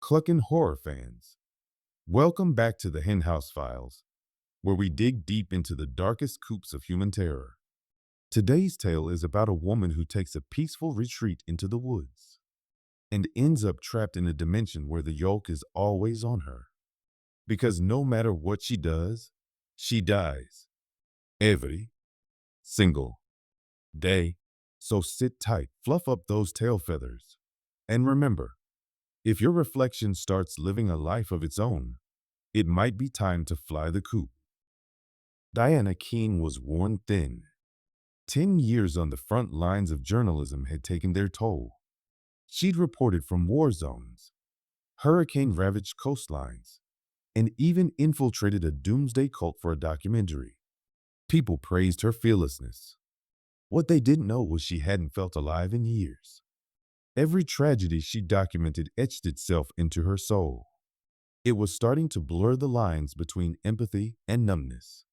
Clucking horror fans, welcome back to the Henhouse Files, where we dig deep into the darkest coops of human terror. Today's tale is about a woman who takes a peaceful retreat into the woods and ends up trapped in a dimension where the yoke is always on her. Because no matter what she does, she dies. Every single day. So sit tight, fluff up those tail feathers, and remember, if your reflection starts living a life of its own, it might be time to fly the coop. Diana Keene was worn thin. 10 years on the front lines of journalism had taken their toll. She'd reported from war zones, hurricane-ravaged coastlines, and even infiltrated a doomsday cult for a documentary. People praised her fearlessness. What they didn't know was she hadn't felt alive in years. Every tragedy she documented etched itself into her soul. It was starting to blur the lines between empathy and numbness.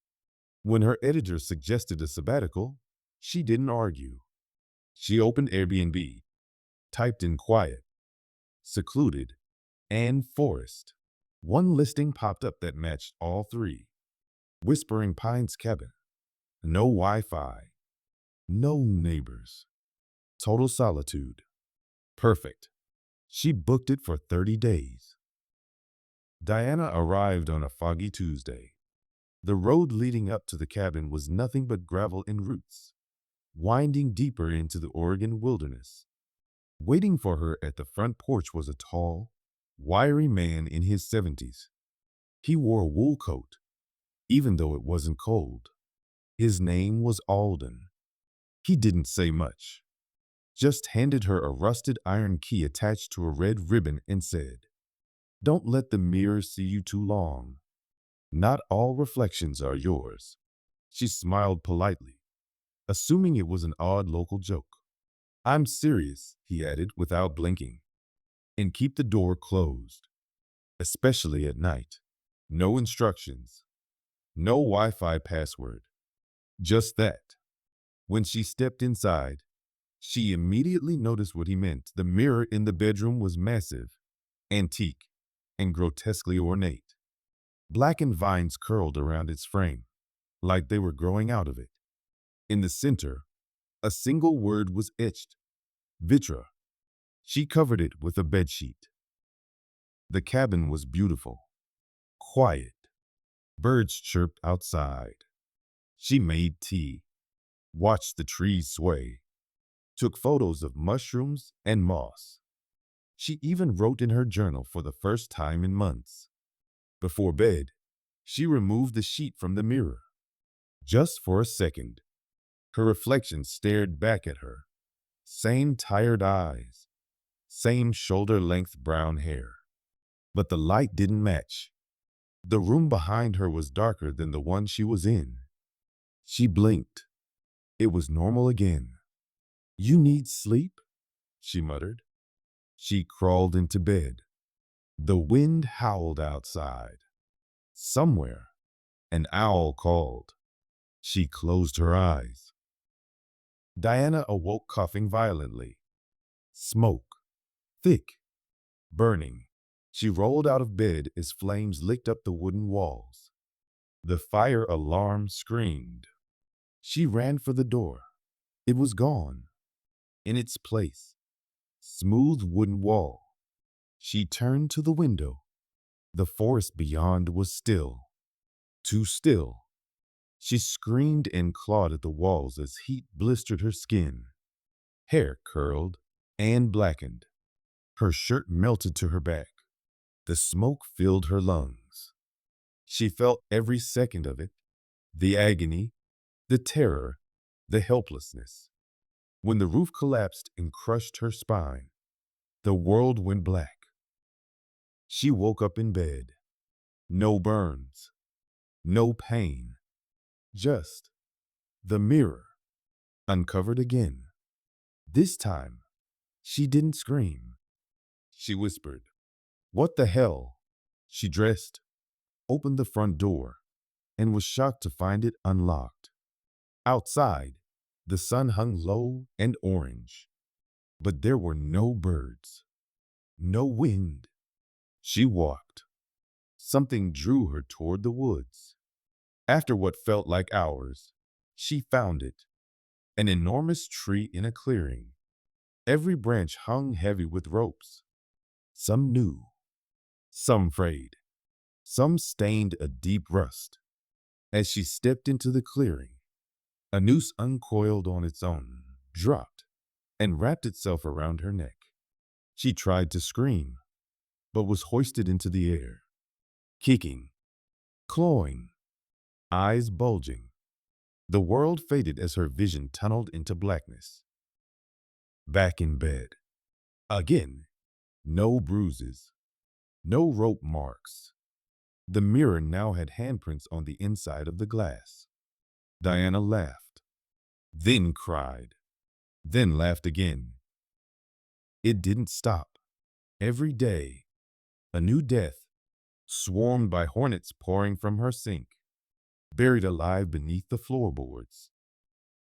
When her editor suggested a sabbatical, she didn't argue. She opened Airbnb, typed in quiet, secluded, and forest. One listing popped up that matched all three. Whispering Pines Cabin. No Wi-Fi. No neighbors. Total solitude. Perfect. She booked it for 30 days. Diana arrived on a foggy Tuesday. The road leading up to the cabin was nothing but gravel and roots, winding deeper into the Oregon wilderness. Waiting for her at the front porch was a tall, wiry man in his 70s. He wore a wool coat, even though it wasn't cold. His name was Alden. He didn't say much, just handed her a rusted iron key attached to a red ribbon and said, "Don't let the mirror see you too long. Not all reflections are yours." She smiled politely, assuming it was an odd local joke. "I'm serious," he added without blinking. "And keep the door closed, especially at night. No instructions, no Wi-Fi password, just that." When she stepped inside, she immediately noticed what he meant. The mirror in the bedroom was massive, antique, and grotesquely ornate. Blackened vines curled around its frame, like they were growing out of it. In the center, a single word was etched, Vitra. She covered it with a bedsheet. The cabin was beautiful, quiet. Birds chirped outside. She made tea, watched the trees sway, took photos of mushrooms and moss. She even wrote in her journal for the first time in months. Before bed, she removed the sheet from the mirror. Just for a second, her reflection stared back at her. Same tired eyes, same shoulder-length brown hair. But the light didn't match. The room behind her was darker than the one she was in. She blinked. It was normal again. "You need sleep?" she muttered. She crawled into bed. The wind howled outside. Somewhere, an owl called. She closed her eyes. Diana awoke coughing violently. Smoke. Thick. Burning. She rolled out of bed as flames licked up the wooden walls. The fire alarm screamed. She ran for the door. It was gone. In its place, smooth wooden wall. She turned to the window. The forest beyond was still. Too still. She screamed and clawed at the walls as heat blistered her skin. Hair curled and blackened. Her shirt melted to her back. The smoke filled her lungs. She felt every second of it, the agony, the terror, the helplessness. When the roof collapsed and crushed her spine, the world went black. She woke up in bed. No burns, no pain, just the mirror, uncovered again. This time, she didn't scream. She whispered, "What the hell?" She dressed, opened the front door, and was shocked to find it unlocked. Outside, the sun hung low and orange, but there were no birds, no wind, She walked. Something drew her toward the woods. After what felt like hours, she found it, an enormous tree in a clearing. Every branch hung heavy with ropes, some new, some frayed, some stained a deep rust. As she stepped into the clearing, a noose uncoiled on its own, dropped, and wrapped itself around her neck. She tried to scream, but was hoisted into the air, kicking, clawing, eyes bulging. The world faded as her vision tunneled into blackness. Back in bed. Again. No bruises. No rope marks. The mirror now had handprints on the inside of the glass. Diana laughed, then cried, then laughed again. It didn't stop. Every day, a new death, swarmed by hornets pouring from her sink, buried alive beneath the floorboards,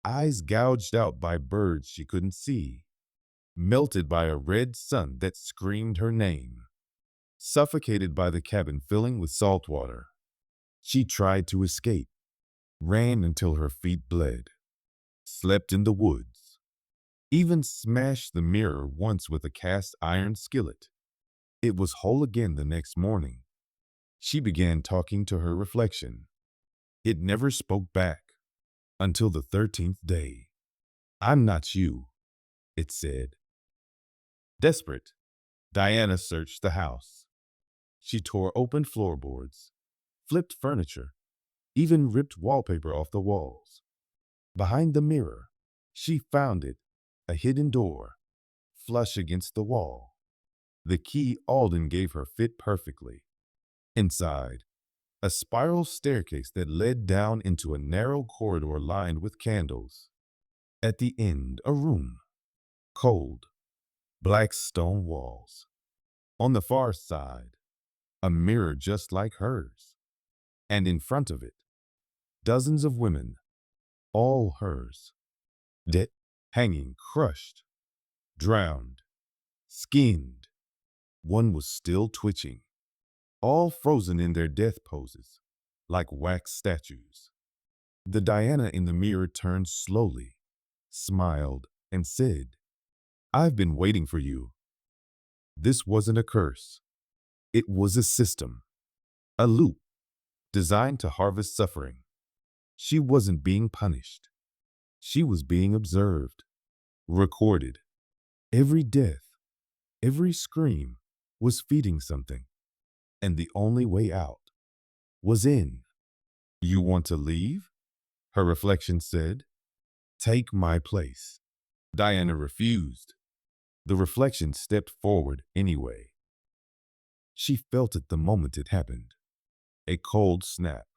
eyes gouged out by birds she couldn't see, melted by a red sun that screamed her name, suffocated by the cabin filling with salt water. She tried to escape, ran until her feet bled, slept in the woods, even smashed the mirror once with a cast iron skillet. It was whole again the next morning. She began talking to her reflection. It never spoke back until the 13th day. "I'm not you," it said. Desperate, Diana searched the house. She tore open floorboards, flipped furniture, even ripped wallpaper off the walls. Behind the mirror, she found it, a hidden door, flush against the wall. The key Alden gave her fit perfectly. Inside, a spiral staircase that led down into a narrow corridor lined with candles. At the end, a room. Cold, black stone walls. On the far side, a mirror just like hers. And in front of it, dozens of women, all hers. Dead, hanging, crushed, drowned, skinned. One was still twitching, all frozen in their death poses, like wax statues. The Diana in the mirror turned slowly, smiled, and said, "I've been waiting for you." This wasn't a curse. It was a system, a loop, designed to harvest suffering. She wasn't being punished. She was being observed, recorded. Every death, every scream was feeding something, and the only way out was in. "You want to leave?" her reflection said. "Take my place." Diana refused. The reflection stepped forward anyway. She felt it the moment it happened. A cold snap,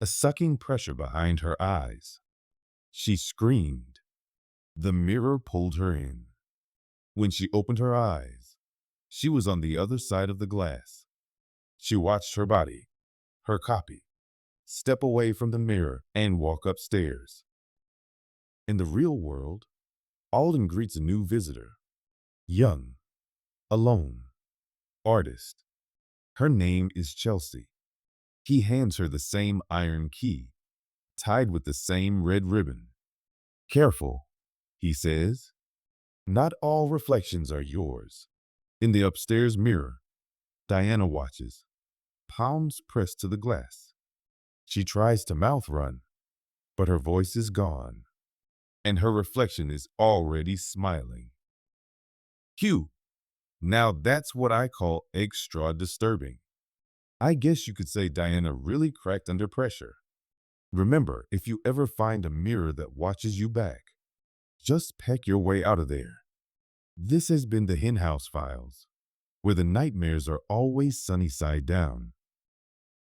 a sucking pressure behind her eyes. She screamed. The mirror pulled her in. When she opened her eyes, she was on the other side of the glass. She watched her body, her copy, step away from the mirror and walk upstairs. In the real world, Alden greets a new visitor. Young, alone, artist. Her name is Chelsea. He hands her the same iron key, tied with the same red ribbon. "Careful," he says. "Not all reflections are yours." In the upstairs mirror, Diana watches, palms pressed to the glass. She tries to mouth run, but her voice is gone, and her reflection is already smiling. Phew! Now that's what I call extra disturbing. I guess you could say Diana really cracked under pressure. Remember, if you ever find a mirror that watches you back, just peck your way out of there. This has been the Henhouse Files, where the nightmares are always sunny side down.